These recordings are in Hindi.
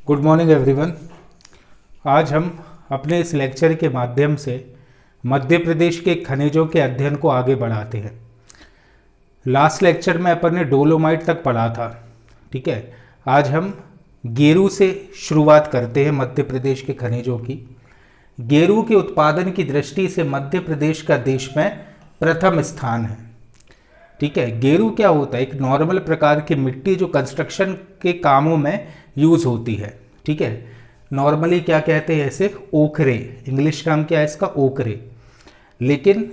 Good morning everyone. आज हम अपने इस लेक्चर के माध्यम से मध्य प्रदेश के खनिजों के अध्ययन को आगे बढ़ाते हैं। लास्ट लेक्चर में अपन ने डोलोमाइट तक पढ़ा था, ठीक है। आज हम गेरू से शुरुआत करते हैं मध्य प्रदेश के खनिजों की। गेरू के उत्पादन की दृष्टि से मध्य प्रदेश का देश में प्रथम स्थान है, ठीक है। गेरू क्या होता है? एक नॉर्मल प्रकार की मिट्टी जो कंस्ट्रक्शन के कामों में यूज होती है, ठीक है। नॉर्मली क्या कहते हैं इसे? ओखरे। इंग्लिश नाम क्या है इसका? ओखरे। लेकिन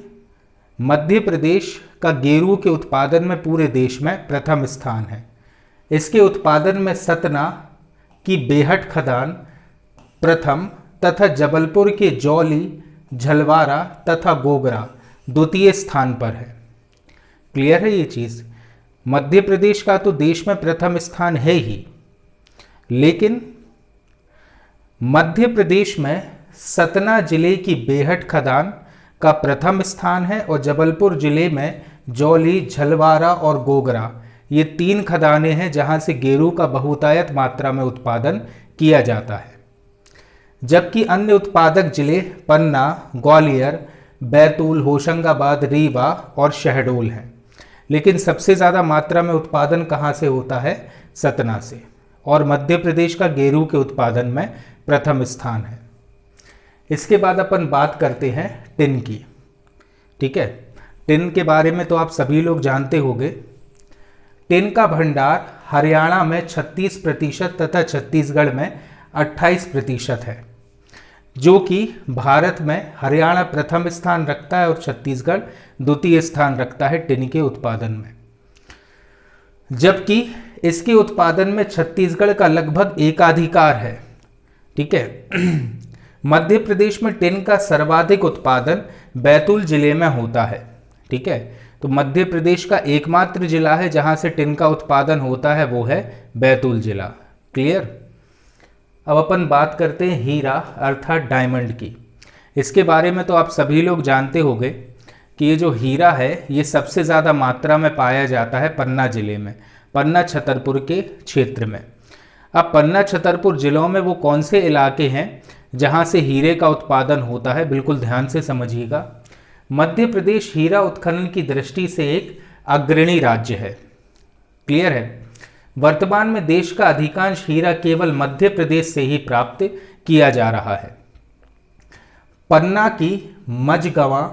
मध्य प्रदेश का गेरू के उत्पादन में पूरे देश में प्रथम स्थान है। इसके उत्पादन में सतना की बेहट खदान प्रथम तथा जबलपुर के जौली, झलवारा तथा गोगरा द्वितीय स्थान पर है। क्लियर है ये चीज़? मध्य प्रदेश का तो देश में प्रथम स्थान है ही, लेकिन मध्य प्रदेश में सतना जिले की बेहट खदान का प्रथम स्थान है और जबलपुर जिले में जौली, झलवारा और गोगरा ये 3 खदानें हैं जहां से गेरू का बहुतायत मात्रा में उत्पादन किया जाता है। जबकि अन्य उत्पादक जिले पन्ना, ग्वालियर, बैतूल, होशंगाबाद, रीवा और शहडोल हैं। लेकिन सबसे ज़्यादा मात्रा में उत्पादन कहाँ से होता है? सतना से। और मध्य प्रदेश का गेरू के उत्पादन में प्रथम स्थान है। इसके बाद अपन बात करते हैं टिन की, ठीक है। टिन के बारे में तो आप सभी लोग जानते होंगे। टिन का भंडार हरियाणा में 36% तथा छत्तीसगढ़ में 28% है, जो कि भारत में हरियाणा प्रथम स्थान रखता है और छत्तीसगढ़ द्वितीय स्थान रखता है टिन के उत्पादन में। जबकि इसके उत्पादन में छत्तीसगढ़ का लगभग एकाधिकार है, ठीक है। मध्य प्रदेश में टिन का सर्वाधिक उत्पादन बैतूल जिले में होता है, ठीक है। तो मध्य प्रदेश का एकमात्र जिला है जहां से टिन का उत्पादन होता है, वो है बैतूल जिला। क्लियर? अब अपन बात करते हैं हीरा अर्थात डायमंड की। इसके बारे में तो आप सभी लोग जानते होंगे कि ये जो हीरा है ये सबसे ज़्यादा मात्रा में पाया जाता है पन्ना जिले में, पन्ना छतरपुर के क्षेत्र में। अब पन्ना छतरपुर जिलों में वो कौन से इलाके हैं जहां से हीरे का उत्पादन होता है? बिल्कुल ध्यान से समझिएगा। मध्य प्रदेश हीरा उत्खनन की दृष्टि से एक अग्रणी राज्य है। क्लियर है? वर्तमान में देश का अधिकांश हीरा केवल मध्य प्रदेश से ही प्राप्त किया जा रहा है। पन्ना की मझगवां,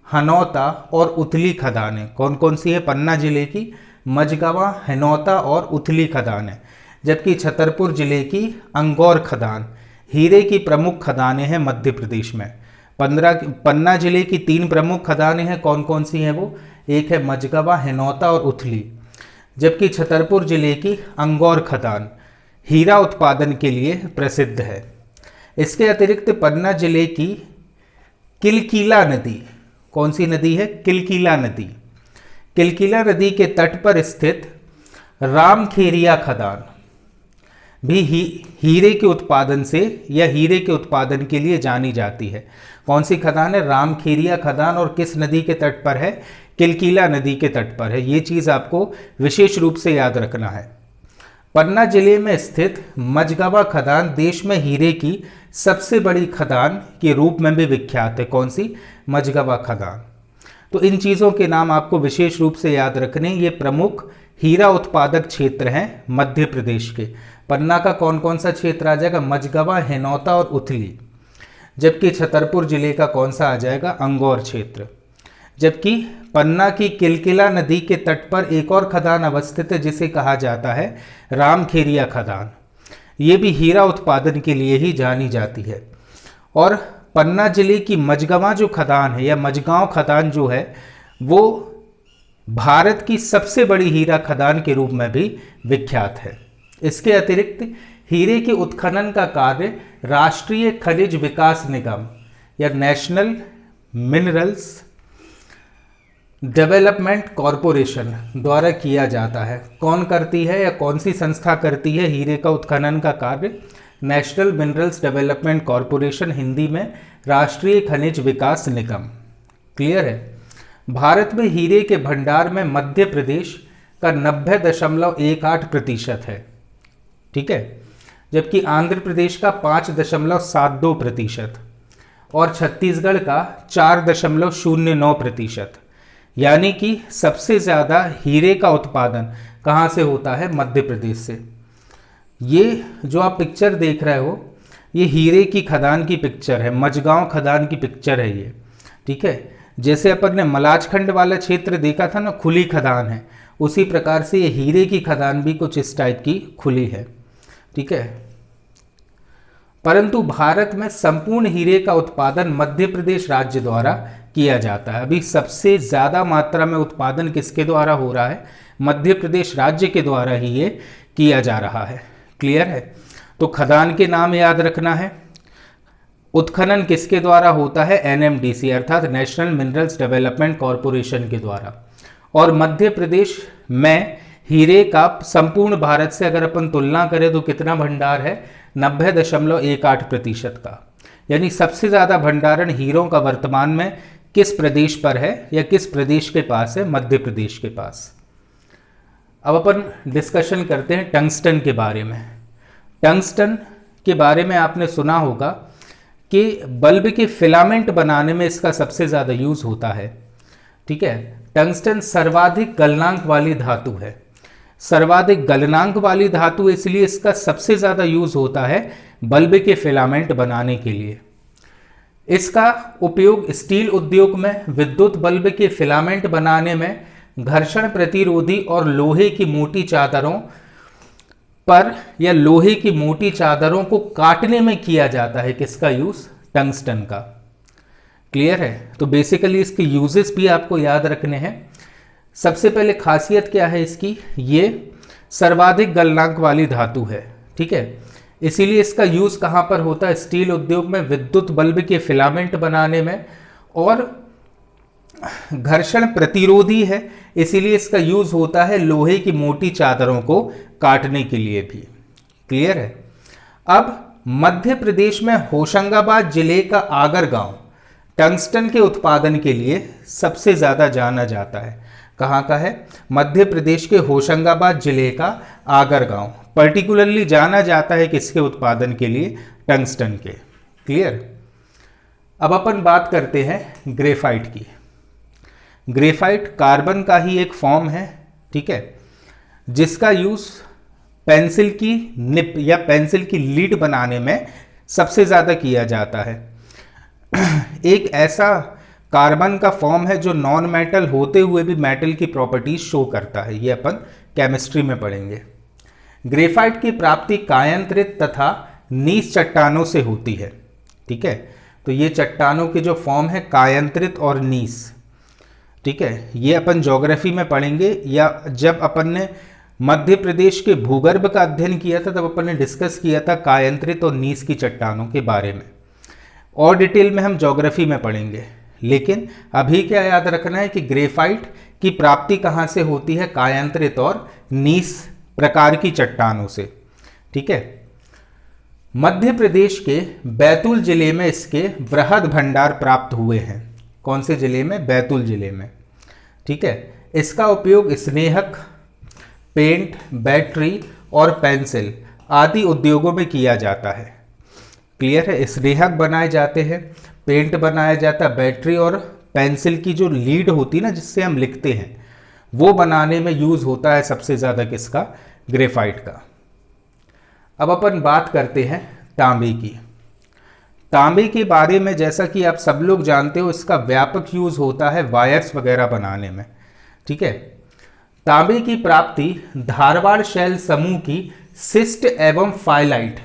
हनौता और उथली खदानें कौन कौन सी है? पन्ना जिले की मझगवां, हनौता और उथली खदानें। जबकि छतरपुर जिले की अंगौर खदान हीरे की प्रमुख खदानें हैं मध्य प्रदेश में। पन्ना जिले की 3 प्रमुख खदानें हैं, कौन कौन सी हैं वो? एक है मझगवां, हनौता और उथली। जबकि छतरपुर जिले की अंगौर खदान हीरा उत्पादन के लिए प्रसिद्ध है। इसके अतिरिक्त पन्ना जिले की किलकीला नदी, कौन सी नदी है? किलकीला नदी। किलकीला नदी के तट पर स्थित रामखेरिया खदान भी हीरे के उत्पादन से या हीरे के उत्पादन के लिए जानी जाती है। कौन सी खदान है? रामखेरिया खदान। और किस नदी के तट पर है? किलकीला नदी के तट पर है। ये चीज़ आपको विशेष रूप से याद रखना है। पन्ना जिले में स्थित मझगवां खदान देश में हीरे की सबसे बड़ी खदान के रूप में भी विख्यात है। कौन सी? मझगवां खदान। तो इन चीज़ों के नाम आपको विशेष रूप से याद रखने। ये प्रमुख हीरा उत्पादक क्षेत्र हैं मध्य प्रदेश के। पन्ना का कौन कौन सा क्षेत्र आ जाएगा? मझगवां, हनौता और उथली। जबकि छतरपुर जिले का कौन सा आ जाएगा? अंगौर क्षेत्र। जबकि पन्ना की किलकिला नदी के तट पर एक और खदान अवस्थित है जिसे कहा जाता है रामखेरिया खदान। ये भी हीरा उत्पादन के लिए ही जानी जाती है। और पन्ना जिले की मझगवां जो खदान है या मझगांव खदान जो है वो भारत की सबसे बड़ी हीरा खदान के रूप में भी विख्यात है। इसके अतिरिक्त हीरे के उत्खनन का कार्य राष्ट्रीय खनिज विकास निगम या नेशनल मिनरल्स डेवलपमेंट कॉरपोरेशन द्वारा किया जाता है। कौन करती है या कौन सी संस्था करती है हीरे का उत्खनन का कार्य? National minerals development corporation, Hindi में राष्ट्रीय खनिज विकास निगम। क्लियर है? भारत में हीरे के भंडार में मध्य प्रदेश का 90.18% है, ठीक है। जबकि आंध्र प्रदेश का 5.72% और छत्तीसगढ़ का 4.09%। यानी कि सबसे ज़्यादा हीरे का उत्पादन कहाँ से होता है? मध्य प्रदेश से। ये जो आप पिक्चर देख रहे हो ये हीरे की खदान की पिक्चर है, मझगांव खदान की पिक्चर है ये, ठीक है। जैसे अपन ने मलाजखंड वाला क्षेत्र देखा था ना, खुली खदान है, उसी प्रकार से ये हीरे की खदान भी कुछ इस टाइप की खुली है, ठीक है। परंतु भारत में संपूर्ण हीरे का उत्पादन मध्य प्रदेश राज्य द्वारा किया जाता है। अभी सबसे ज़्यादा मात्रा में उत्पादन किसके द्वारा हो रहा है? मध्य प्रदेश राज्य के द्वारा ही ये किया जा रहा है। क्लियर है? तो खदान के नाम याद रखना है। उत्खनन किसके द्वारा होता है? NMDC अर्थात नेशनल मिनरल्स डेवलपमेंट कॉरपोरेशन के द्वारा। और मध्य प्रदेश में हीरे का संपूर्ण भारत से अगर अपन तुलना करें तो कितना भंडार है? 90.18% का। यानी सबसे ज़्यादा भंडारण हीरों का वर्तमान में किस प्रदेश पर है या किस प्रदेश के पास है? मध्य प्रदेश के पास। अब अपन डिस्कशन करते हैं टंगस्टन के बारे में। टंगस्टन के बारे में आपने सुना होगा कि बल्ब के फिलामेंट बनाने में इसका सबसे ज़्यादा यूज़ होता है, ठीक है। टंगस्टन सर्वाधिक गलनांक वाली धातु है। सर्वाधिक गलनांक वाली धातु इसलिए इसका सबसे ज़्यादा यूज़ होता है बल्ब के फिलामेंट बनाने के लिए। इसका उपयोग स्टील उद्योग में विद्युत बल्ब के फिलामेंट बनाने में, घर्षण प्रतिरोधी और लोहे की मोटी चादरों पर या लोहे की मोटी चादरों को काटने में किया जाता है। किसका यूज़? टंगस्टन का। क्लियर है? तो बेसिकली इसके यूजेस भी आपको याद रखने हैं। सबसे पहले खासियत क्या है इसकी? ये सर्वाधिक गलनांक वाली धातु है, ठीक है। इसीलिए इसका यूज़ कहाँ पर होता है? स्टील उद्योग में, विद्युत बल्ब के फिलामेंट बनाने में, और घर्षण प्रतिरोधी है इसीलिए इसका यूज़ होता है लोहे की मोटी चादरों को काटने के लिए भी। क्लियर है? अब मध्य प्रदेश में होशंगाबाद जिले का आगर गांव टंगस्टन के उत्पादन के लिए सबसे ज़्यादा जाना जाता है। कहाँ का है? मध्य प्रदेश के होशंगाबाद जिले का आगर गांव पर्टिकुलरली जाना जाता है किसके उत्पादन के लिए? टंगस्टन के। क्लियर? अब अपन बात करते हैं ग्रेफाइट की। ग्रेफाइट कार्बन का ही एक फॉर्म है, ठीक है, जिसका यूज़ पेंसिल की निप या पेंसिल की लीड बनाने में सबसे ज़्यादा किया जाता है। एक ऐसा कार्बन का फॉर्म है जो नॉन मेटल होते हुए भी मेटल की प्रॉपर्टीज शो करता है। ये अपन केमिस्ट्री में पढ़ेंगे। ग्रेफाइट की प्राप्ति कायांतरित तथा नीस चट्टानों से होती है, ठीक है। तो ये चट्टानों की जो फॉर्म है कायांतरित और नीस, ठीक है, ये अपन ज्योग्राफी में पढ़ेंगे, या जब अपन ने मध्य प्रदेश के भूगर्भ का अध्ययन किया था तब अपन ने डिस्कस किया था कायांतरित और नीस की चट्टानों के बारे में। और डिटेल में हम ज्योग्राफी में पढ़ेंगे। लेकिन अभी क्या याद रखना है कि ग्रेफाइट की प्राप्ति कहाँ से होती है? कायांतरित और नीस प्रकार की चट्टानों से, ठीक है। मध्य प्रदेश के बैतूल जिले में इसके वृहद भंडार प्राप्त हुए हैं। कौन से जिले में? बैतूल जिले में, ठीक है। इसका उपयोग स्नेहक, पेंट, बैटरी और पेंसिल आदि उद्योगों में किया जाता है। क्लियर है? स्नेहक बनाए जाते हैं, पेंट बनाया जाता है, बैटरी और पेंसिल की जो लीड होती है ना जिससे हम लिखते हैं वो बनाने में यूज होता है सबसे ज़्यादा किसका? ग्रेफाइट का। अब अपन बात करते हैं तांबे की। तांबे के बारे में जैसा कि आप सब लोग जानते हो इसका व्यापक यूज होता है वायर्स वगैरह बनाने में, ठीक है। तांबे की प्राप्ति धारवाड़ शैल समूह की सिस्ट एवं फाइलाइट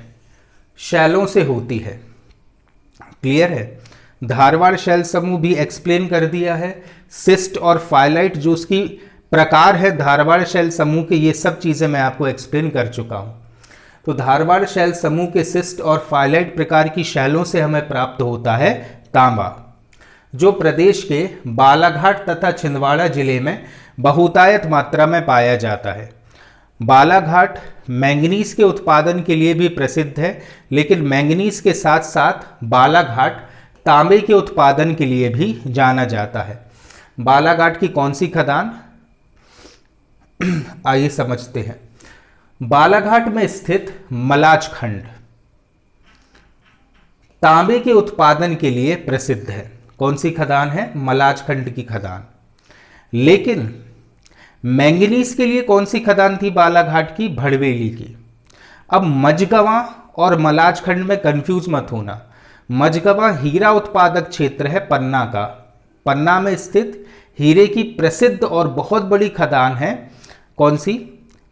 शैलों से होती है। क्लियर है? धारवाड़ शैल समूह भी एक्सप्लेन कर दिया है। सिस्ट और फाइलाइट जो उसकी प्रकार है धारवाड़ शैल समूह के, ये सब चीज़ें मैं आपको एक्सप्लेन कर चुका हूँ। तो धारवाड़ शैल समूह के सिस्ट और फाइलाइट प्रकार की शैलों से हमें प्राप्त होता है तांबा, जो प्रदेश के बालाघाट तथा छिंदवाड़ा जिले में बहुतायत मात्रा में पाया जाता है। बालाघाट मैंगनीज के उत्पादन के लिए भी प्रसिद्ध है, लेकिन मैंगनीज के साथ साथ बालाघाट तांबे के उत्पादन के लिए भी जाना जाता है। बालाघाट की कौन सी खदान? आइए समझते हैं। बालाघाट में स्थित मलाज खंड तांबे के उत्पादन के लिए प्रसिद्ध है। कौन सी खदान है? मलाज खंड की खदान। लेकिन मैंगनीज के लिए कौन सी खदान थी बालाघाट की? भड़वेली की। अब मझगवां और मलाज खंड में कंफ्यूज मत होना। मझगवां हीरा उत्पादक क्षेत्र है पन्ना का। पन्ना में स्थित हीरे की प्रसिद्ध और बहुत बड़ी खदान है कौन सी?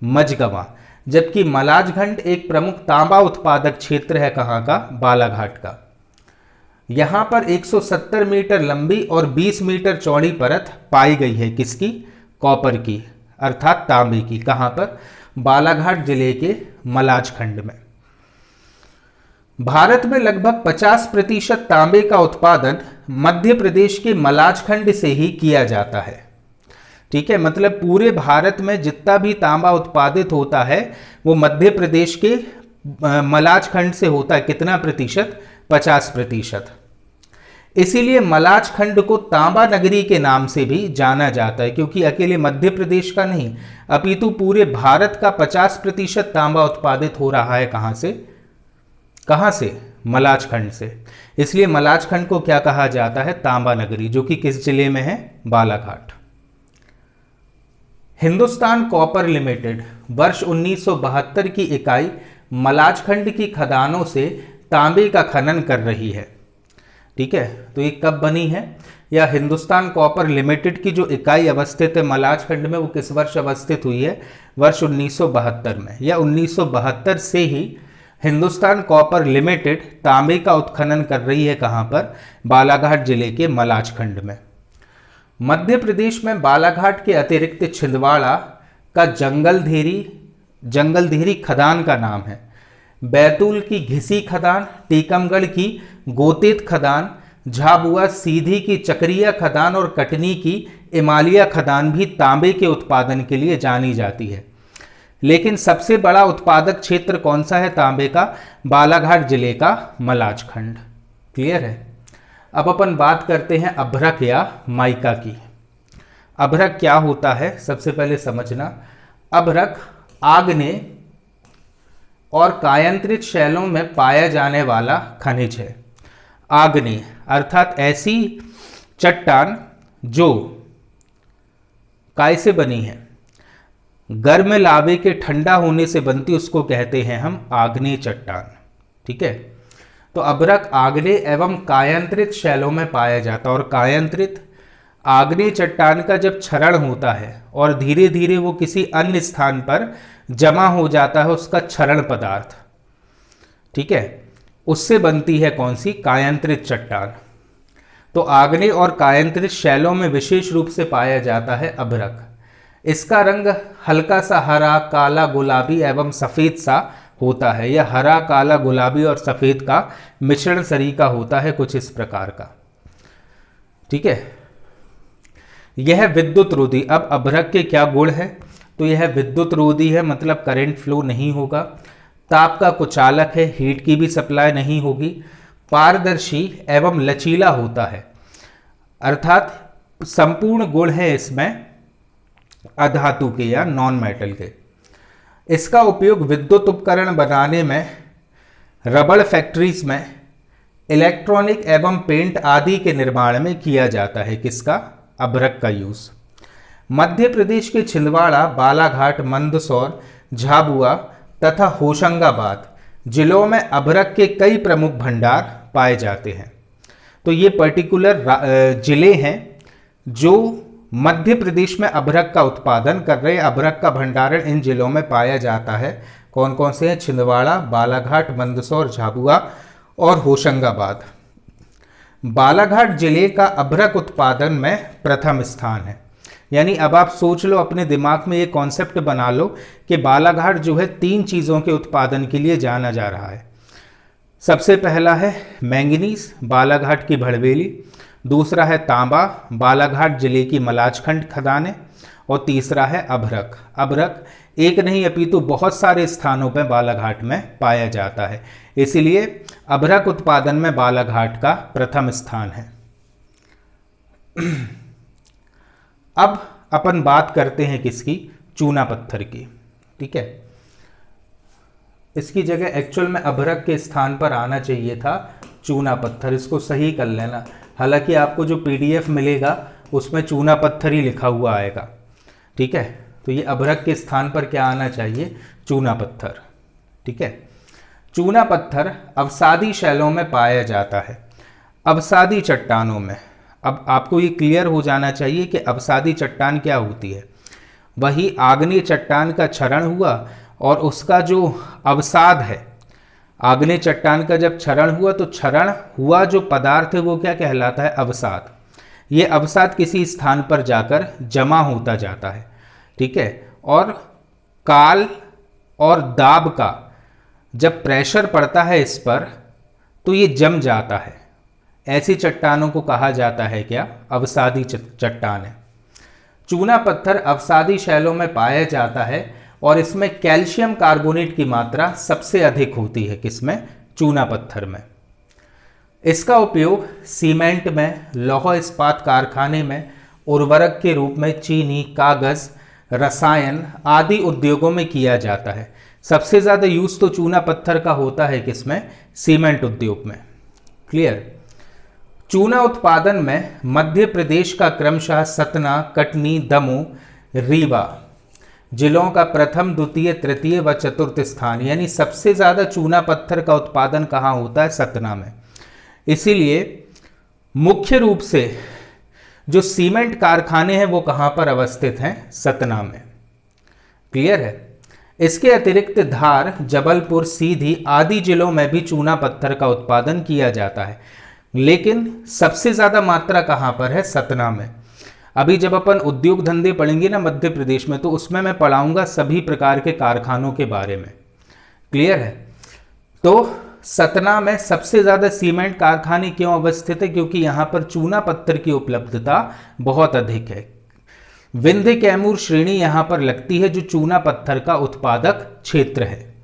मझगवां। जबकि मलाज खंड एक प्रमुख तांबा उत्पादक क्षेत्र है कहां का? बालाघाट का। यहां पर 170 मीटर लंबी और 20 मीटर चौड़ी परत पाई गई है। किसकी? कॉपर की, अर्थात तांबे की। कहां पर? बालाघाट जिले के मलाज खंड में। भारत में लगभग 50% तांबे का उत्पादन मध्य प्रदेश के मलाज खंड से ही किया जाता है। ठीक है, मतलब पूरे भारत में जितना भी तांबा उत्पादित होता है वो मध्य प्रदेश के मलाज खंड से होता है। कितना प्रतिशत? 50%। इसीलिए मलाज खंड को तांबा नगरी के नाम से भी जाना जाता है, क्योंकि अकेले मध्य प्रदेश का नहीं अपितु पूरे भारत का 50% तांबा उत्पादित हो रहा है। कहां से? कहां से? मलाज खंड से। इसलिए मलाज खंड को क्या कहा जाता है? तांबा नगरी, जो कि किस जिले में है? बालाघाट। हिंदुस्तान कॉपर लिमिटेड वर्ष 1972 की इकाई मलाज खंड की खदानों से तांबे का खनन कर रही है। ठीक है, तो ये कब बनी है? या हिंदुस्तान कॉपर लिमिटेड की जो इकाई अवस्थित है मलाज खंड में वो किस वर्ष अवस्थित हुई है? वर्ष 1972 में। या 1972 से ही हिंदुस्तान कॉपर लिमिटेड तांबे का उत्खनन कर रही है। कहां पर? बालाघाट जिले के मलाज खंड में। मध्य प्रदेश में बालाघाट के अतिरिक्त छिंदवाड़ा का जंगलधेरी खदान का नाम है। बैतूल की घिसी खदान, टीकमगढ़ की गोतेत खदान, झाबुआ सीधी की चक्रिया खदान और कटनी की इमालिया खदान भी तांबे के उत्पादन के लिए जानी जाती है। लेकिन सबसे बड़ा उत्पादक क्षेत्र कौन सा है तांबे का? बालाघाट जिले का मलाज खंड। क्लियर है? अब अपन बात करते हैं अभ्रक या माइका की। अभ्रक क्या होता है सबसे पहले समझना। अभ्रक आग्नेय और कायांतरित शैलों में पाया जाने वाला खनिज है। आग्नेय अर्थात ऐसी चट्टान जो काय से बनी है? गर्म लावे के ठंडा होने से बनती, उसको कहते हैं हम आग्नेय चट्टान। ठीक है, तो अभ्रक आग्नेय एवं कायांतरित शैलों में पाया जाता है। और कायांतरित आग्नेय चट्टान का जब क्षरण होता है और धीरे धीरे वो किसी अन्य स्थान पर जमा हो जाता है, उसका क्षरण पदार्थ, ठीक है, उससे बनती है कौन सी? कायांतरित चट्टान। तो आग्नेय और कायांतरित शैलों में विशेष रूप से पाया जाता है अभ्रक। इसका रंग हल्का सा हरा, काला, गुलाबी एवं सफेद सा होता है। यह हरा, काला, गुलाबी और सफेद का मिश्रण सरीका होता है, कुछ इस प्रकार का। ठीक है, यह विद्युत रोधी। अब अभ्रक के क्या गुण है? तो यह विद्युत रोधी है, मतलब करंट फ्लो नहीं होगा। ताप का कुचालक है, हीट की भी सप्लाई नहीं होगी। पारदर्शी एवं लचीला होता है, अर्थात संपूर्ण गुण है इसमें अधातु के या नॉन मेटल के। इसका उपयोग विद्युत उपकरण बनाने में, रबड़ फैक्ट्रीज में, इलेक्ट्रॉनिक एवं पेंट आदि के निर्माण में किया जाता है। किसका? अभ्रक का यूज। मध्य प्रदेश के छिंदवाड़ा, बालाघाट, मंदसौर, झाबुआ तथा होशंगाबाद जिलों में अभ्रक के कई प्रमुख भंडार पाए जाते हैं। तो ये पर्टिकुलर जिले हैं जो मध्य प्रदेश में अभ्रक का उत्पादन कर रहे हैं। अभ्रक का भंडारण इन जिलों में पाया जाता है। कौन कौन से हैं? छिंदवाड़ा, बालाघाट, मंदसौर, झाबुआ और होशंगाबाद। बालाघाट जिले का अभ्रक उत्पादन में प्रथम स्थान है। यानी अब आप सोच लो, अपने दिमाग में ये कॉन्सेप्ट बना लो कि बालाघाट जो है 3 चीज़ों के उत्पादन के लिए जाना जा रहा है। सबसे पहला है मैंगनीज, बालाघाट की भड़वेली। दूसरा है तांबा, बालाघाट जिले की मलाजखंड खदानें। और तीसरा है अभ्रक। अभ्रक एक नहीं अपितु बहुत सारे स्थानों पर बालाघाट में पाया जाता है, इसीलिए अभ्रक उत्पादन में बालाघाट का प्रथम स्थान है। अब अपन बात करते हैं किसकी? चूना पत्थर की। ठीक है, इसकी जगह एक्चुअल में अभ्रक के स्थान पर आना चाहिए था चूना पत्थर। इसको सही कर लेना। हालांकि आपको जो PDF मिलेगा उसमें चूना पत्थर ही लिखा हुआ आएगा, ठीक है। तो ये अभ्रक के स्थान पर क्या आना चाहिए? चूना पत्थर, ठीक है। चूना पत्थर अवसादी शैलों में पाया जाता है, अवसादी चट्टानों में। अब आपको ये क्लियर हो जाना चाहिए कि अवसादी चट्टान क्या होती है। वही आग्नेय चट्टान का क्षरण हुआ और उसका जो अवसाद है, आग्नेय चट्टान का जब क्षरण हुआ तो क्षरण हुआ जो पदार्थ है वो क्या कहलाता है? अवसाद। ये अवसाद किसी स्थान पर जाकर जमा होता जाता है, ठीक है। और काल और दाब का जब प्रेशर पड़ता है इस पर तो ये जम जाता है। ऐसी चट्टानों को कहा जाता है क्या? अवसादी चट्टान है। चूना पत्थर अवसादी शैलों में पाया जाता है और इसमें कैल्शियम कार्बोनेट की मात्रा सबसे अधिक होती है। किसमें? चूना पत्थर में। इसका उपयोग सीमेंट में, लौह इस्पात कारखाने में, उर्वरक के रूप में चीनी, कागज, रसायन आदि उद्योगों में किया जाता है। सबसे ज़्यादा यूज तो चूना पत्थर का होता है किसमें? सीमेंट उद्योग में। क्लियर? चूना उत्पादन में मध्य प्रदेश का क्रमशः सतना, कटनी, दमोह, रीवा जिलों का प्रथम, द्वितीय, तृतीय व चतुर्थ स्थान। यानी सबसे ज़्यादा चूना पत्थर का उत्पादन कहाँ होता है? सतना में। इसीलिए मुख्य रूप से जो सीमेंट कारखाने हैं वो कहाँ पर अवस्थित हैं? सतना में। क्लियर है? इसके अतिरिक्त धार, जबलपुर, सीधी आदि जिलों में भी चूना पत्थर का उत्पादन किया जाता है, लेकिन सबसे ज़्यादा मात्रा कहाँ पर है? सतना में। अभी जब अपन उद्योग धंधे पढ़ेंगे ना मध्य प्रदेश में, तो उसमें मैं पढ़ाऊंगा सभी प्रकार के कारखानों के बारे में। क्लियर है? तो सतना में सबसे ज़्यादा सीमेंट कारखाने क्यों अवस्थित है? क्योंकि यहाँ पर चूना पत्थर की उपलब्धता बहुत अधिक है। विंध्य कैमूर श्रेणी यहाँ पर लगती है जो चूना पत्थर का उत्पादक क्षेत्र है।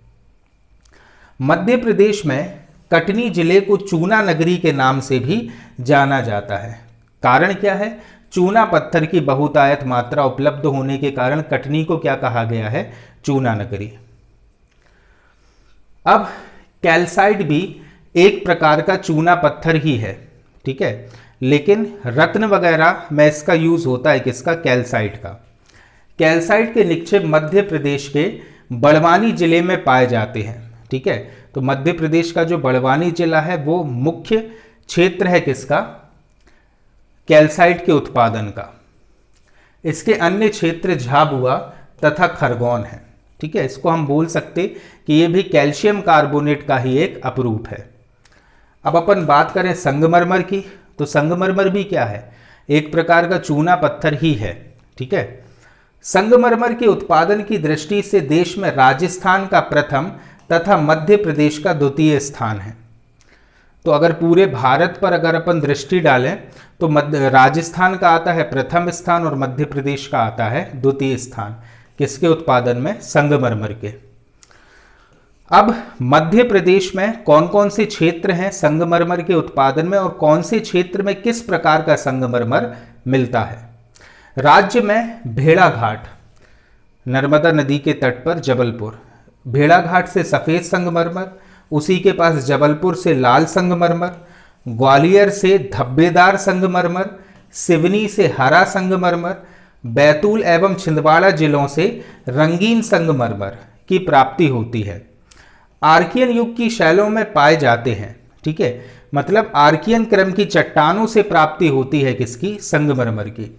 मध्य प्रदेश में कटनी जिले को चूना नगरी के नाम से भी जाना जाता है। कारण क्या है? चूना पत्थर की बहुतायत मात्रा उपलब्ध होने के कारण कटनी को क्या कहा गया है? चूना नगरी। अब कैल्साइट भी एक प्रकार का चूना पत्थर ही है, ठीक है, लेकिन रत्न वगैरह में इसका यूज होता है किसका? कैल्साइट का। कैल्साइट के निक्षेप मध्य प्रदेश के बड़वानी जिले में पाए जाते हैं, ठीक है। तो मध्य प्रदेश का जो बड़वानी जिला है वो मुख्य क्षेत्र है किसका? कैल्साइट के उत्पादन का। इसके अन्य क्षेत्र झाबुआ तथा खरगोन है, ठीक है। इसको हम बोल सकते कि ये भी कैल्शियम कार्बोनेट का ही एक अपरूप है। अब अपन बात करें संगमरमर की, तो संगमरमर भी क्या है? एक प्रकार का चूना पत्थर ही है, ठीक है। संगमरमर के उत्पादन की दृष्टि से देश में राजस्थान का प्रथम तथा मध्य प्रदेश का द्वितीय स्थान है। तो अगर पूरे भारत पर अगर अपन दृष्टि डालें तो राजस्थान का आता है प्रथम स्थान और मध्य प्रदेश का आता है द्वितीय स्थान। किसके उत्पादन में? संगमरमर के। अब मध्य प्रदेश में कौन कौन से क्षेत्र हैं संगमरमर के उत्पादन में और कौन से क्षेत्र में किस प्रकार का संगमरमर मिलता है? राज्य में भेड़ाघाट, नर्मदा नदी के तट पर जबलपुर, भेड़ाघाट से सफ़ेद संगमरमर, उसी के पास जबलपुर से लाल संगमरमर, ग्वालियर से धब्बेदार संगमरमर, सिवनी से हरा संगमरमर, बैतूल एवं छिंदवाड़ा जिलों से रंगीन संगमरमर की प्राप्ति होती है। आर्कियन युग की शैलों में पाए जाते हैं, ठीक है, मतलब आर्कियन क्रम की चट्टानों से प्राप्ति होती है किसकी? संगमरमर की।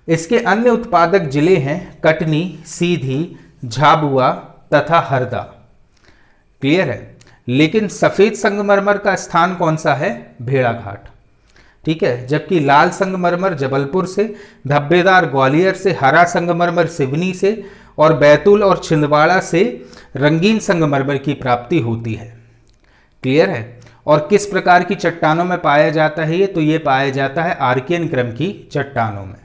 इसके अन्य उत्पादक जिले हैं कटनी, सीधी, झाबुआ तथा हरदा। क्लियर है? लेकिन सफेद संगमरमर का स्थान कौन सा है? भेड़ाघाट, ठीक है। जबकि लाल संगमरमर जबलपुर से, धब्बेदार ग्वालियर से, हरा संगमरमर सिवनी से और बैतूल और छिंदवाड़ा से रंगीन संगमरमर की प्राप्ति होती है। क्लियर है? और किस प्रकार की चट्टानों में पाया जाता है ये? तो ये पाया जाता है आर्कियन क्रम की चट्टानों में।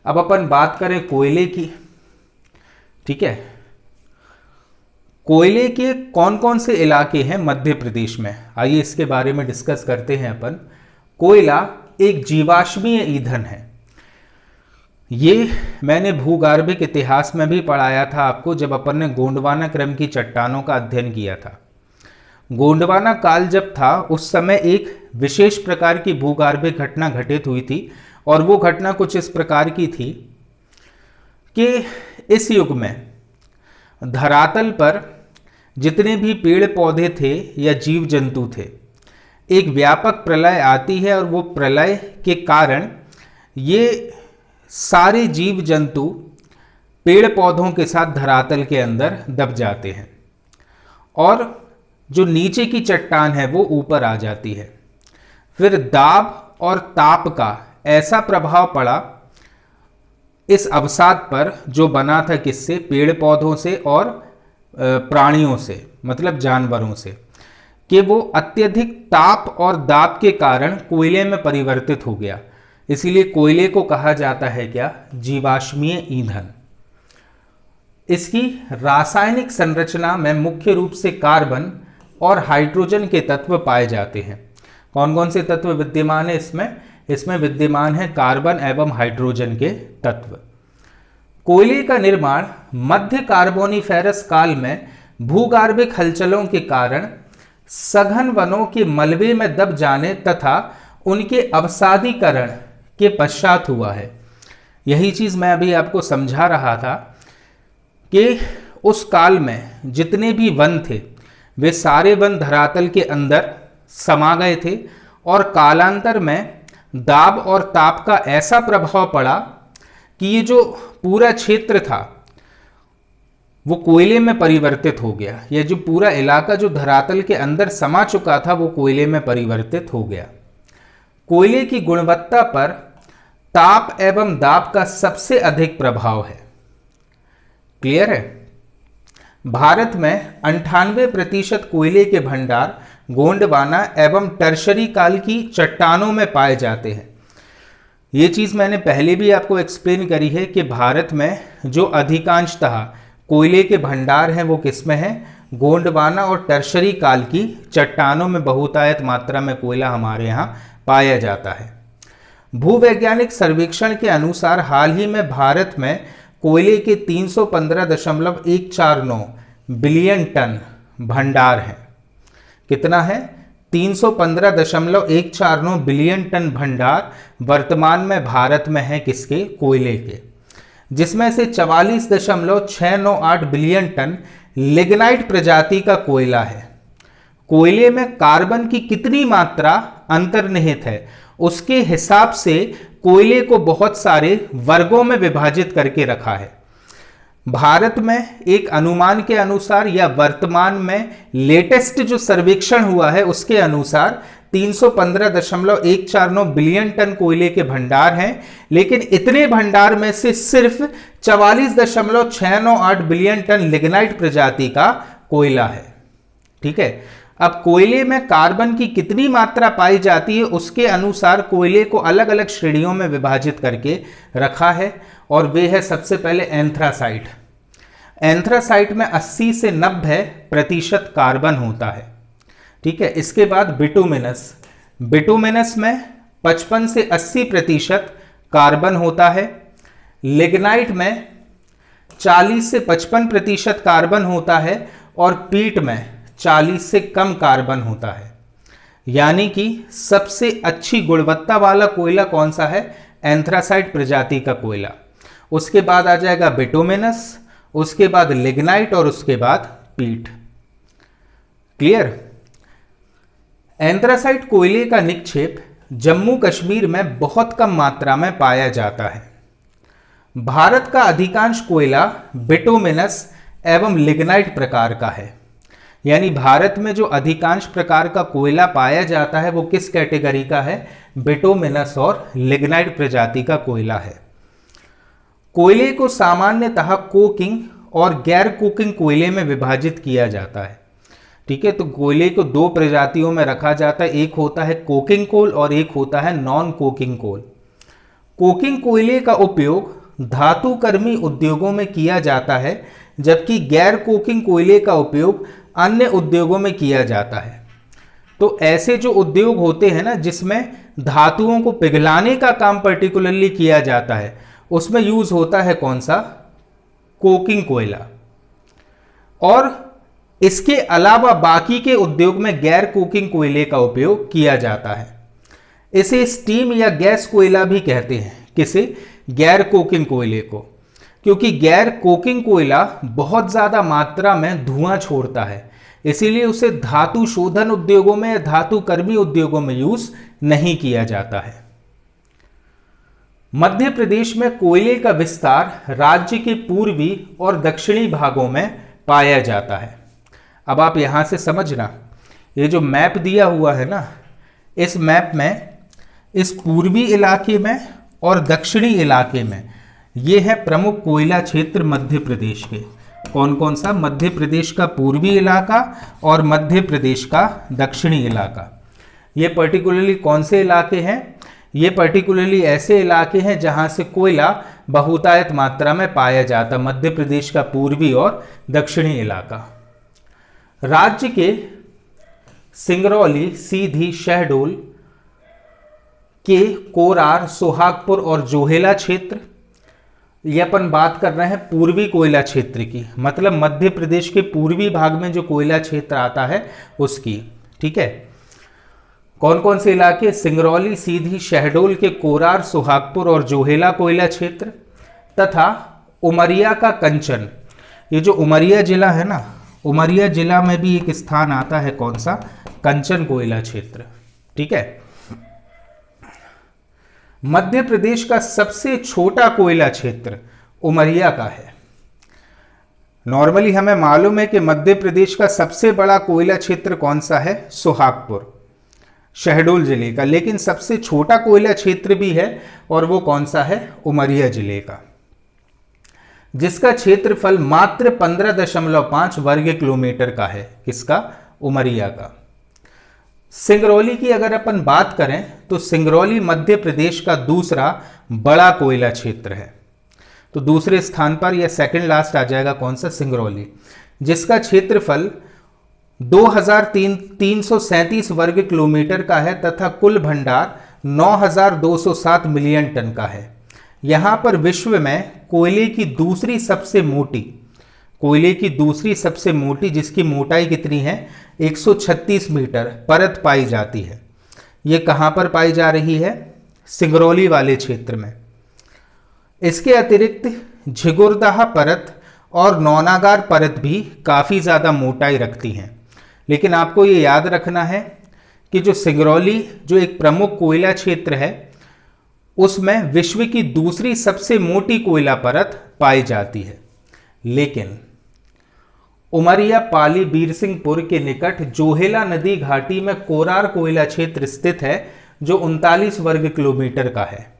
अब अपन बात करें कोयले की, ठीक है। कोयले के कौन कौन से इलाके हैं मध्य प्रदेश में? आइए इसके बारे में डिस्कस करते हैं अपन। कोयला एक जीवाश्मीय ईंधन है। ये मैंने भूगर्भिक इतिहास में भी पढ़ाया था आपको, जब अपन ने गोंडवाना क्रम की चट्टानों का अध्ययन किया था। गोंडवाना काल जब था उस समय एक विशेष प्रकार की भूगर्भिक घटना घटित हुई थी, और वो घटना कुछ इस प्रकार की थी कि इस युग में धरातल पर जितने भी पेड़ पौधे थे या जीव जंतु थे, एक व्यापक प्रलय आती है, और वो प्रलय के कारण ये सारे जीव जंतु पेड़ पौधों के साथ धरातल के अंदर दब जाते हैं, और जो नीचे की चट्टान है वो ऊपर आ जाती है। फिर दाब और ताप का ऐसा प्रभाव पड़ा इस अवसाद पर, जो बना था किससे? पेड़ पौधों से और प्राणियों से, मतलब जानवरों से, कि वो अत्यधिक ताप और दाब के कारण कोयले में परिवर्तित हो गया। इसीलिए कोयले को कहा जाता है क्या? जीवाश्मीय ईंधन। इसकी रासायनिक संरचना में मुख्य रूप से कार्बन और हाइड्रोजन के तत्व पाए जाते हैं। कौन कौन से तत्व विद्यमान है इसमें? इसमें विद्यमान है कार्बन एवं हाइड्रोजन के तत्व। कोयले का निर्माण मध्य कार्बोनिफेरस काल में भूगर्भिक हलचलों के कारण सघन वनों के मलबे में दब जाने तथा उनके अवसादीकरण के पश्चात हुआ है। यही चीज मैं अभी आपको समझा रहा था कि उस काल में जितने भी वन थे वे सारे वन धरातल के अंदर समा गए थे, और कालांतर में दाब और ताप का ऐसा प्रभाव पड़ा कि ये जो पूरा क्षेत्र था वो कोयले में परिवर्तित हो गया। यह जो पूरा इलाका जो धरातल के अंदर समा चुका था वो कोयले में परिवर्तित हो गया। कोयले की गुणवत्ता पर ताप एवं दाब का सबसे अधिक प्रभाव है। क्लियर है? भारत में 98% कोयले के भंडार गोंडवाना एवं टर्शरी काल की चट्टानों में पाए जाते हैं। ये चीज़ मैंने पहले भी आपको एक्सप्लेन करी है कि भारत में जो अधिकांशतः कोयले के भंडार हैं वो किस में है? गोंडवाना और टर्शरी काल की चट्टानों में बहुतायत मात्रा में कोयला हमारे यहाँ पाया जाता है। भूवैज्ञानिक सर्वेक्षण के अनुसार हाल ही में भारत में कोयले के 315.149 बिलियन टन भंडार है। कितना है? 315.149 बिलियन टन भंडार वर्तमान में भारत में है। किसके? कोयले के। जिसमें से 44.698 बिलियन टन लिग्नाइट प्रजाति का कोयला है। कोयले में कार्बन की कितनी मात्रा अंतर्निहित है उसके हिसाब से कोयले को बहुत सारे वर्गों में विभाजित करके रखा है। भारत में एक अनुमान के अनुसार या वर्तमान में लेटेस्ट जो सर्वेक्षण हुआ है उसके अनुसार 315.149 बिलियन टन कोयले के भंडार हैं, लेकिन इतने भंडार में से सिर्फ 44.698 बिलियन टन लिग्नाइट प्रजाति का कोयला है। ठीक है। अब कोयले में कार्बन की कितनी मात्रा पाई जाती है उसके अनुसार कोयले को अलग अलग श्रेणियों में विभाजित करके रखा है, और वे है सबसे पहले एंथ्रासाइट। एंथ्रासाइट में 80 से 90% कार्बन होता है। ठीक है। इसके बाद बिटुमिनस। बिटुमिनस में 55 से 80% कार्बन होता है। लिग्नाइट में 40 से 55% कार्बन होता है, और पीट में 40 से कम कार्बन होता है। यानी कि सबसे अच्छी गुणवत्ता वाला कोयला कौन सा है? एंथ्रासाइट प्रजाति का कोयला। उसके बाद आ जाएगा बिटुमिनस, उसके बाद लिग्नाइट, और उसके बाद पीट। क्लियर? एंथ्रासाइट कोयले का निक्षेप जम्मू कश्मीर में बहुत कम मात्रा में पाया जाता है। भारत का अधिकांश कोयला बिटुमिनस एवं लिग्नाइट प्रकार का है। यानी भारत में जो अधिकांश प्रकार का कोयला पाया जाता है वो किस कैटेगरी का है? बिटुमिनस और लिग्नाइट प्रजाति का कोयला है। कोयले को सामान्यतः कोकिंग और गैर कोकिंग कोयले में विभाजित किया जाता है। ठीक है। तो कोयले को दो प्रजातियों में रखा जाता है, एक होता है कोकिंग कोल और एक होता है नॉन कोकिंग कोल। कोकिंग कोयले का उपयोग धातुकर्मी उद्योगों में किया जाता है, जबकि गैर कोकिंग कोयले का उपयोग अन्य उद्योगों में किया जाता है। तो ऐसे जो उद्योग होते हैं ना जिसमें धातुओं को पिघलाने का काम पर्टिकुलरली किया जाता है, उसमें यूज होता है कौन सा, कोकिंग कोयला। और इसके अलावा बाकी के उद्योग में गैर कोकिंग कोयले का उपयोग किया जाता है। इसे स्टीम या गैस कोयला भी कहते हैं। किसे, गैर कोकिंग कोयले को, क्योंकि गैर कोकिंग कोयला बहुत ज्यादा मात्रा में धुआं छोड़ता है, इसीलिए उसे धातु शोधन उद्योगों में या धातु कर्मी उद्योगों में यूज नहीं किया जाता है। मध्य प्रदेश में कोयले का विस्तार राज्य के पूर्वी और दक्षिणी भागों में पाया जाता है। अब आप यहां से समझना, ये जो मैप दिया हुआ है ना, इस मैप में इस पूर्वी इलाके में और दक्षिणी इलाके में ये है प्रमुख कोयला क्षेत्र मध्य प्रदेश के। कौन कौन सा, मध्य प्रदेश का पूर्वी इलाका और मध्य प्रदेश का दक्षिणी इलाका। ये पर्टिकुलरली कौन से इलाके हैं, ये पर्टिकुलरली ऐसे इलाके हैं जहां से कोयला बहुतायत मात्रा में पाया जाता, मध्य प्रदेश का पूर्वी और दक्षिणी इलाका। राज्य के सिंगरौली, सीधी, शहडोल के कोरार, सोहागपुर और जोहेला क्षेत्र, ये अपन बात कर रहे हैं पूर्वी कोयला क्षेत्र की, मतलब मध्य प्रदेश के पूर्वी भाग में जो कोयला क्षेत्र आता है उसकी। ठीक है, कौन कौन से इलाके, सिंगरौली, सीधी, शहडोल के कोरार, सोहागपुर और जोहेला कोयला क्षेत्र, तथा उमरिया का कंचन। ये जो उमरिया जिला है ना, उमरिया जिला में भी एक स्थान आता है, कौन सा, कंचन कोयला क्षेत्र। ठीक है, मध्य प्रदेश का सबसे छोटा कोयला क्षेत्र उमरिया का है। नॉर्मली हमें मालूम है कि मध्य प्रदेश का सबसे बड़ा कोयला क्षेत्र कौन सा है, सोहागपुर, शहडोल जिले का, लेकिन सबसे छोटा कोयला क्षेत्र भी है और वो कौन सा है, उमरिया जिले का, जिसका क्षेत्रफल मात्र 15.5 वर्ग किलोमीटर का है। किसका, उमरिया का। सिंगरौली की अगर अपन बात करें तो सिंगरौली मध्य प्रदेश का दूसरा बड़ा कोयला क्षेत्र है। तो दूसरे स्थान पर या सेकंड लास्ट आ जाएगा कौन सा, सिंगरौली, जिसका क्षेत्रफल 2337 वर्ग किलोमीटर का है तथा कुल भंडार 9207 मिलियन टन का है। यहां पर विश्व में कोयले की दूसरी सबसे मोटी जिसकी मोटाई कितनी है, 136 मीटर परत पाई जाती है। ये कहां पर पाई जा रही है, सिंगरौली वाले क्षेत्र में। इसके अतिरिक्त झिगुरदाह परत और नौनागार परत भी काफ़ी ज़्यादा मोटाई रखती हैं। लेकिन आपको ये याद रखना है कि जो सिंगरौली जो एक प्रमुख कोयला क्षेत्र है उसमें विश्व की दूसरी सबसे मोटी कोयला परत पाई जाती है। लेकिन उमरिया पाली बीरसिंहपुर के निकट जोहेला नदी घाटी में कोरार कोयला क्षेत्र स्थित है जो 39 वर्ग किलोमीटर का है।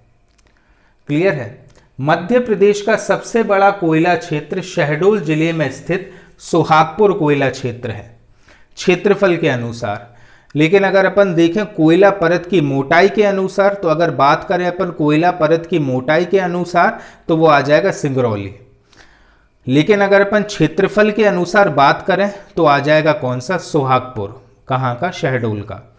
क्लियर है। मध्य प्रदेश का सबसे बड़ा कोयला क्षेत्र शहडोल जिले में स्थित सोहागपुर कोयला क्षेत्र है क्षेत्रफल के अनुसार। लेकिन अगर अपन देखें कोयला परत की मोटाई के अनुसार, तो अगर बात करें अपन कोयला परत की मोटाई के अनुसार तो वो आ जाएगा सिंगरौली। लेकिन अगर अपन क्षेत्रफल के अनुसार बात करें तो आ जाएगा कौन सा, सोहागपुर। कहाँ का, शहडोल का।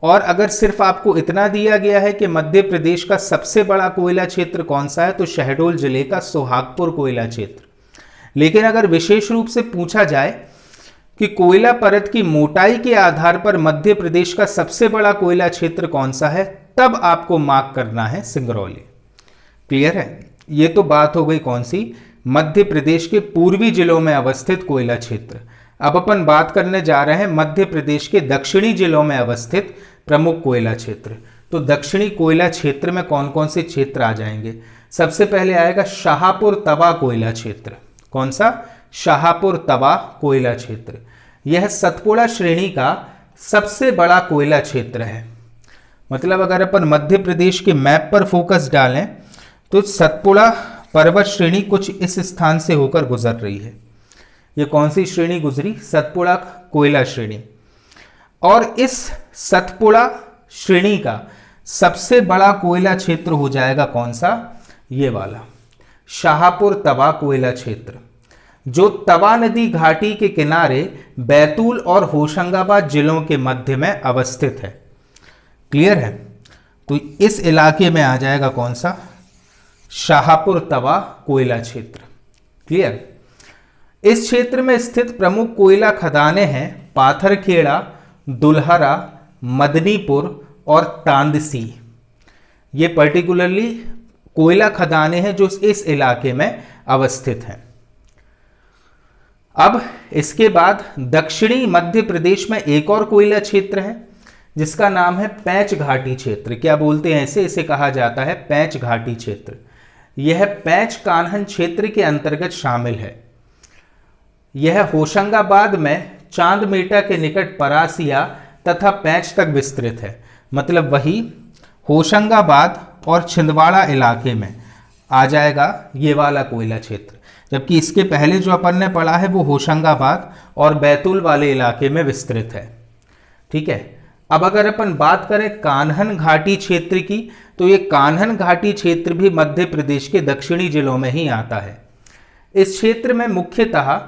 और अगर सिर्फ आपको इतना दिया गया है कि मध्य प्रदेश का सबसे बड़ा कोयला क्षेत्र कौन सा है, तो शहडोल जिले का सोहागपुर कोयला क्षेत्र। लेकिन अगर विशेष रूप से पूछा जाए कि कोयला परत की मोटाई के आधार पर मध्य प्रदेश का सबसे बड़ा कोयला क्षेत्र कौन सा है, तब आपको मार्क करना है सिंगरौली। क्लियर है। ये तो बात हो गई कौन सी, मध्य प्रदेश के पूर्वी जिलों में अवस्थित कोयला क्षेत्र। अब अपन बात करने जा रहे हैं मध्य प्रदेश के दक्षिणी जिलों में अवस्थित प्रमुख कोयला क्षेत्र। तो दक्षिणी कोयला क्षेत्र में कौन कौन से क्षेत्र आ जाएंगे। सबसे पहले आएगा शाहपुर तवा कोयला क्षेत्र। कौन सा, शाहपुर तवा कोयला क्षेत्र। यह सतपुड़ा श्रेणी का सबसे बड़ा कोयला क्षेत्र है। मतलब अगर अपन मध्य प्रदेश के मैप पर फोकस डालें तो सतपुड़ा पर्वत श्रेणी कुछ इस स्थान से होकर गुजर रही है। ये कौन सी श्रेणी गुजरी, सतपुड़ा कोयला श्रेणी। और इस सतपुड़ा श्रेणी का सबसे बड़ा कोयला क्षेत्र हो जाएगा कौन सा, ये वाला शाहपुर तवा कोयला क्षेत्र, जो तवा नदी घाटी के किनारे बैतूल और होशंगाबाद जिलों के मध्य में अवस्थित है। क्लियर है। तो इस इलाके में आ जाएगा कौन सा, शाहपुर तवा कोयला क्षेत्र। क्लियर। इस क्षेत्र में स्थित प्रमुख कोयला खदानें हैं पाथरखेड़ा, दुल्हरा, मदनीपुर और तांदसी। ये पर्टिकुलरली कोयला खदानें हैं जो इस इलाके में अवस्थित हैं। अब इसके बाद दक्षिणी मध्य प्रदेश में एक और कोयला क्षेत्र है जिसका नाम है पैंच घाटी क्षेत्र। क्या बोलते हैं इसे कहा जाता है पैंच घाटी क्षेत्र। यह पैंच कान्हन क्षेत्र के अंतर्गत शामिल है। यह होशंगाबाद में चांदमेटा के निकट परासिया तथा पैंच तक विस्तृत है। मतलब वही होशंगाबाद और छिंदवाड़ा इलाके में आ जाएगा ये वाला कोयला क्षेत्र, जबकि इसके पहले जो अपन ने पढ़ा है वो होशंगाबाद और बैतूल वाले इलाके में विस्तृत है। ठीक है। अब अगर अपन बात करें कान्हन घाटी क्षेत्र की, तो ये कान्हन घाटी क्षेत्र भी मध्य प्रदेश के दक्षिणी जिलों में ही आता है। इस क्षेत्र में मुख्यतः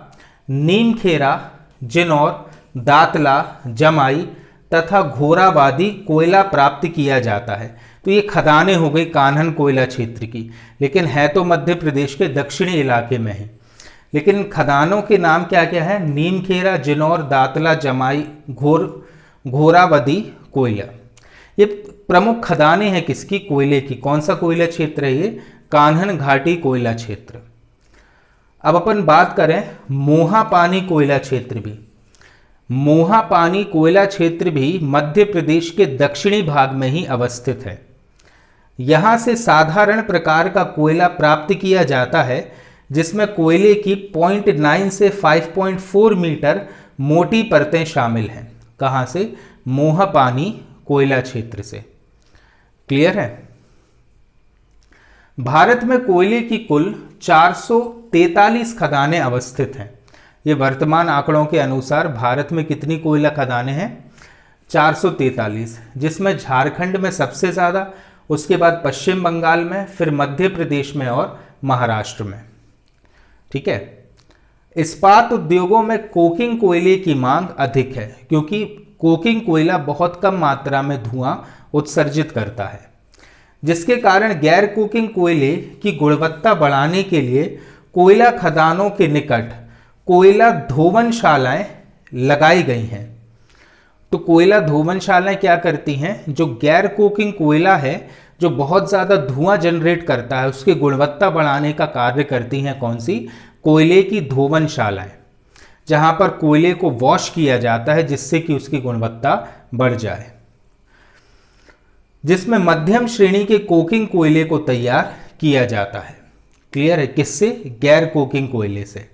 नीमखेरा, जिनौर, दातला, जमाई तथा घोराबादी कोयला प्राप्त किया जाता है। तो ये खदानें हो गई कान्हन कोयला क्षेत्र की, लेकिन है तो मध्य प्रदेश के दक्षिणी इलाके में है। लेकिन खदानों के नाम क्या क्या है? नीमखेरा, जिनौर, दातला, जमाई, घोराबादी कोयला। ये प्रमुख खदानें हैं किसकी? कोयले की। कौन सा कोयला क्षेत्र है ये? कान्हन घाटी कोयला क्षेत्र। अब अपन बात करें मोहापानी कोयला क्षेत्र भी। मोहापानी कोयला क्षेत्र भी मध्य प्रदेश के दक्षिणी भाग में ही अवस्थित है। यहां से साधारण प्रकार का कोयला प्राप्त किया जाता है जिसमें कोयले की 0.9 से 5.4 मीटर मोटी परतें शामिल हैं। कहां से? मोहापानी कोयला क्षेत्र से। क्लियर है। भारत में कोयले की कुल 443 खदानें अवस्थित हैं। ये वर्तमान आंकड़ों के अनुसार भारत में कितनी कोयला खदानें हैं? 443, जिसमें झारखंड में सबसे ज़्यादा, उसके बाद पश्चिम बंगाल में, फिर मध्य प्रदेश में और महाराष्ट्र में। ठीक है। इस्पात उद्योगों में कोकिंग कोयले की मांग अधिक है क्योंकि कोकिंग कोयला बहुत कम मात्रा में धुआं उत्सर्जित करता है, जिसके कारण गैर कोकिंग कोयले की गुणवत्ता बढ़ाने के लिए कोयला खदानों के निकट कोयला धोवनशालाएं लगाई गई हैं। तो कोयला धोवनशालाएं क्या करती हैं? जो गैर कोकिंग कोयला है, जो बहुत ज़्यादा धुआं जनरेट करता है, उसकी गुणवत्ता बढ़ाने का कार्य करती हैं। कौन सी? कोयले की धोवनशालाएं, जहां पर कोयले को वॉश किया जाता है जिससे कि उसकी गुणवत्ता बढ़ जाए, जिसमें मध्यम श्रेणी के कोकिंग कोयले को तैयार किया जाता है। क्लियर है। किससे? गैर कोकिंग कोयले से।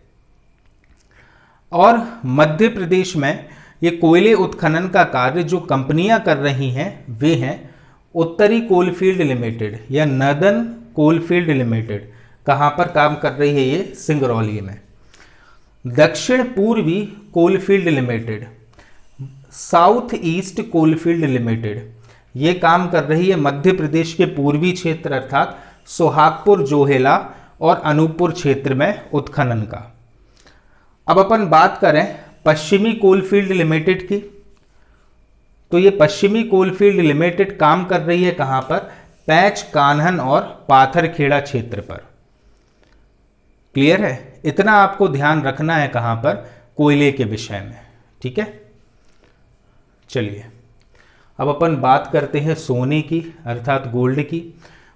और मध्य प्रदेश में ये कोयले उत्खनन का कार्य जो कंपनियां कर रही हैं वे हैं उत्तरी कोलफील्ड लिमिटेड या नर्दर्न कोलफील्ड लिमिटेड। कहां पर काम कर रही है ये? सिंगरौली में। दक्षिण पूर्वी coalfield limited, south east coalfield limited, ये काम कर रही है मध्य प्रदेश के पूर्वी क्षेत्र अर्थात सोहागपुर, जोहेला और अनूपपुर क्षेत्र में उत्खनन का। अब अपन बात करें पश्चिमी कोलफील्ड लिमिटेड की, तो ये पश्चिमी कोलफील्ड लिमिटेड काम कर रही है कहां पर? पैंच, कान्हन और पाथरखेड़ा क्षेत्र पर। क्लियर है। इतना आपको ध्यान रखना है कहां पर? कोयले के विषय में। ठीक है। चलिए अब अपन बात करते हैं सोने की अर्थात गोल्ड की।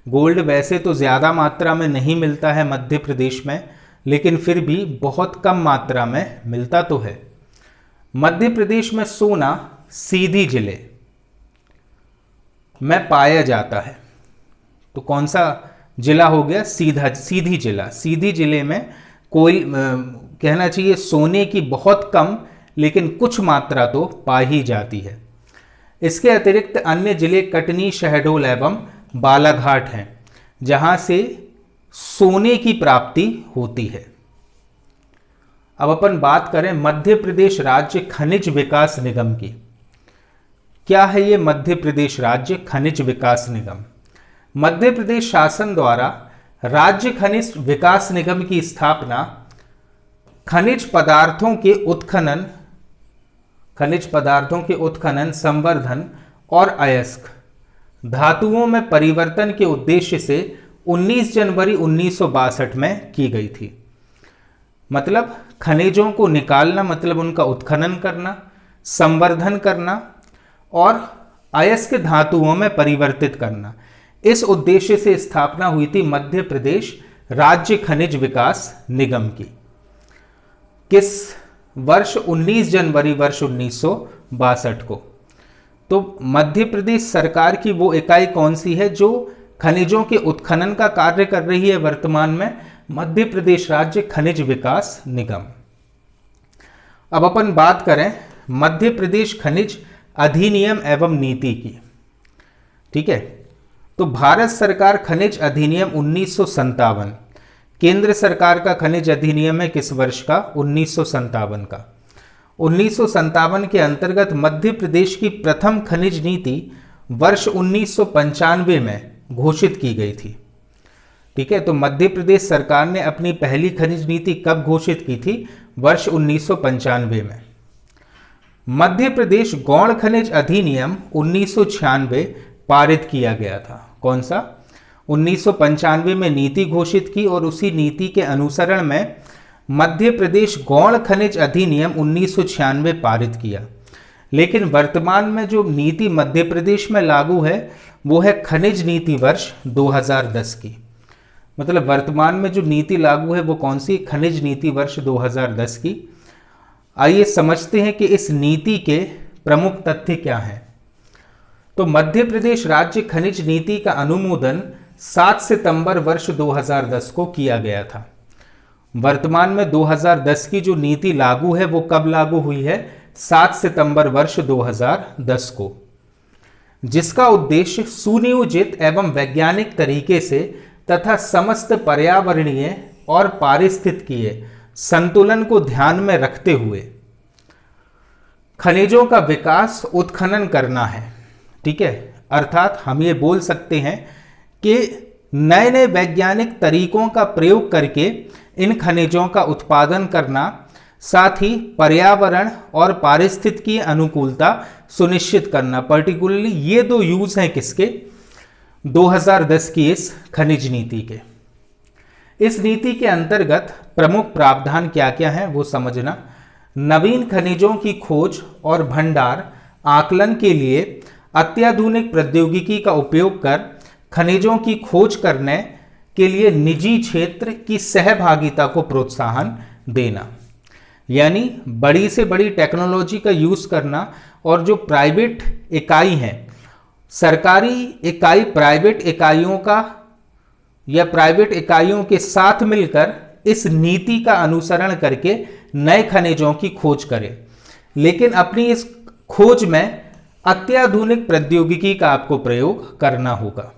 गोल्ड वैसे तो ज़्यादा मात्रा में नहीं मिलता है मध्य प्रदेश में, लेकिन फिर भी बहुत कम मात्रा में मिलता तो है। मध्य प्रदेश में सोना सीधी जिले में पाया जाता है। तो कौन सा जिला हो गया? सीधी जिला। सीधी जिले में कहना चाहिए सोने की बहुत कम लेकिन कुछ मात्रा तो पा ही जाती है। इसके अतिरिक्त अन्य जिले कटनी, शहडोल एवं बालाघाट हैं जहां से सोने की प्राप्ति होती है। अब अपन बात करें मध्य प्रदेश राज्य खनिज विकास निगम की। क्या है ये मध्य प्रदेश राज्य खनिज विकास निगम? मध्य प्रदेश शासन द्वारा राज्य खनिज विकास निगम की स्थापना खनिज पदार्थों के उत्खनन, संवर्धन और अयस्क धातुओं में परिवर्तन के उद्देश्य से 19 जनवरी 1962 में की गई थी। मतलब खनिजों को निकालना मतलब उनका उत्खनन करना, संवर्धन करना और अयस्क धातुओं में परिवर्तित करना। इस उद्देश्य से स्थापना हुई थी मध्य प्रदेश राज्य खनिज विकास निगम की। किस वर्ष? 19 जनवरी वर्ष 1962 को। तो मध्य प्रदेश सरकार की वो इकाई कौन सी है जो खनिजों के उत्खनन का कार्य कर रही है वर्तमान में? मध्य प्रदेश राज्य खनिज विकास निगम। अब अपन बात करें मध्य प्रदेश खनिज अधिनियम एवं नीति की। ठीक है, तो भारत सरकार खनिज अधिनियम 1957, केंद्र सरकार का खनिज अधिनियम है किस वर्ष का? 1957 का। 1957 के अंतर्गत मध्य प्रदेश की प्रथम खनिज नीति वर्ष 1995 में घोषित की गई थी। ठीक है, तो मध्य प्रदेश सरकार ने अपनी पहली खनिज नीति कब घोषित की थी? वर्ष 1995 में। मध्य प्रदेश गौण खनिज अधिनियम 1996 पारित किया गया था। कौन सा? 1995 में नीति घोषित की और उसी नीति के अनुसरण में मध्य प्रदेश गौण खनिज अधिनियम 1996 पारित किया। लेकिन वर्तमान में जो नीति मध्य प्रदेश में लागू है वो है खनिज नीति वर्ष 2010 की। मतलब वर्तमान में जो नीति लागू है वो कौन सी? खनिज नीति वर्ष 2010 की। आइए समझते हैं कि इस नीति के प्रमुख तथ्य क्या हैं। तो मध्य प्रदेश राज्य खनिज नीति का अनुमोदन 7 सितंबर वर्ष 2010 को किया गया था। वर्तमान में 2010 की जो नीति लागू है वो कब लागू हुई है? 7 सितंबर वर्ष 2010 को, जिसका उद्देश्य सुनियोजित एवं वैज्ञानिक तरीके से तथा समस्त पर्यावरणीय और पारिस्थितिकीय संतुलन को ध्यान में रखते हुए खनिजों का विकास उत्खनन करना है। ठीक है, अर्थात हम ये बोल सकते हैं कि नए नए वैज्ञानिक तरीकों का प्रयोग करके इन खनिजों का उत्पादन करना, साथ ही पर्यावरण और पारिस्थितिकी अनुकूलता सुनिश्चित करना। पर्टिकुलरली ये दो यूज हैं किसके? 2010 की इस खनिज नीति के। इस नीति के अंतर्गत प्रमुख प्रावधान क्या क्या हैं वो समझना। नवीन खनिजों की खोज और भंडार आकलन के लिए अत्याधुनिक प्रौद्योगिकी का उपयोग कर खनिजों की खोज करने के लिए निजी क्षेत्र की सहभागिता को प्रोत्साहन देना। यानी बड़ी से बड़ी टेक्नोलॉजी का यूज करना और जो प्राइवेट इकाई हैं, सरकारी इकाई प्राइवेट इकाइयों का या प्राइवेट इकाइयों के साथ मिलकर इस नीति का अनुसरण करके नए खनिजों की खोज करें, लेकिन अपनी इस खोज में अत्याधुनिक प्रौद्योगिकी का आपको प्रयोग करना होगा।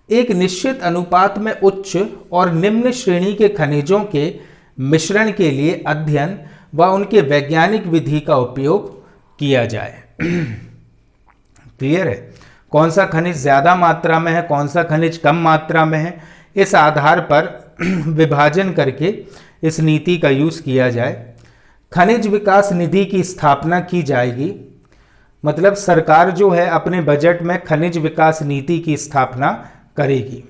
एक निश्चित अनुपात में उच्च और निम्न श्रेणी के खनिजों के मिश्रण के लिए अध्ययन व उनके वैज्ञानिक विधि का उपयोग किया जाए। क्लियर है? कौन सा खनिज ज्यादा मात्रा में है, कौन सा खनिज कम मात्रा में है, इस आधार पर विभाजन करके इस नीति का यूज किया जाए। खनिज विकास निधि की स्थापना की जाएगी। मतलब सरकार जो है अपने बजट में खनिज विकास नीति की स्थापना करेगी।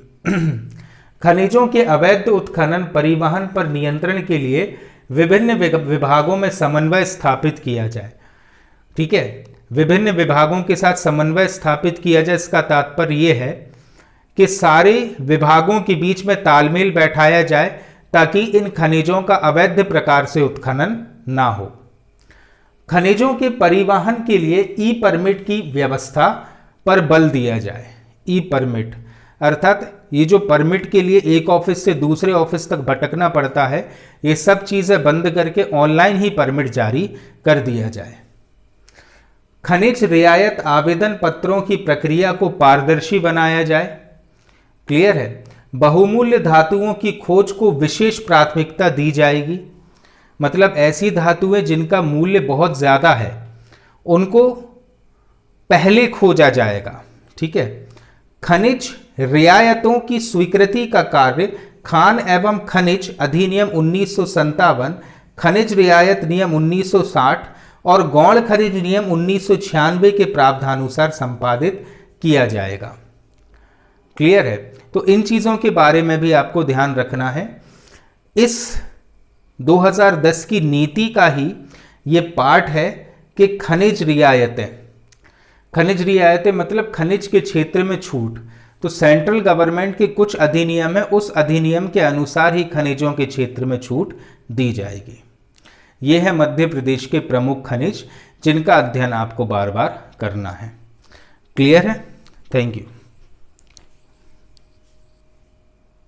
खनिजों के अवैध उत्खनन परिवहन पर नियंत्रण के लिए विभिन्न विभागों में समन्वय स्थापित किया जाए। ठीक है, विभिन्न विभागों के साथ समन्वय स्थापित किया जाए। इसका तात्पर्य यह है कि सारे विभागों के बीच में तालमेल बैठाया जाए ताकि इन खनिजों का अवैध प्रकार से उत्खनन ना हो। खनिजों के परिवहन के लिए ई परमिट की व्यवस्था पर बल दिया जाए। ई परमिट अर्थात ये जो परमिट के लिए एक ऑफिस से दूसरे ऑफिस तक भटकना पड़ता है, ये सब चीजें बंद करके ऑनलाइन ही परमिट जारी कर दिया जाए। खनिज रियायत आवेदन पत्रों की प्रक्रिया को पारदर्शी बनाया जाए। क्लियर है? बहुमूल्य धातुओं की खोज को विशेष प्राथमिकता दी जाएगी। मतलब ऐसी धातुएं जिनका मूल्य बहुत ज्यादा है उनको पहले खोजा जाएगा। ठीक है, खनिज रियायतों की स्वीकृति का कार्य खान एवं खनिज अधिनियम 1957, खनिज रियायत नियम 1960 और गौण खनिज नियम 1996 के प्रावधानुसार संपादित किया जाएगा। क्लियर है? तो इन चीज़ों के बारे में भी आपको ध्यान रखना है। इस 2010 की नीति का ही ये पार्ट है कि खनिज रियायतें मतलब खनिज के क्षेत्र में छूट। तो सेंट्रल गवर्नमेंट के कुछ अधिनियम है, उस अधिनियम के अनुसार ही खनिजों के क्षेत्र में छूट दी जाएगी। ये है मध्य प्रदेश के प्रमुख खनिज जिनका अध्ययन आपको बार बार करना है। क्लियर है? Thank you.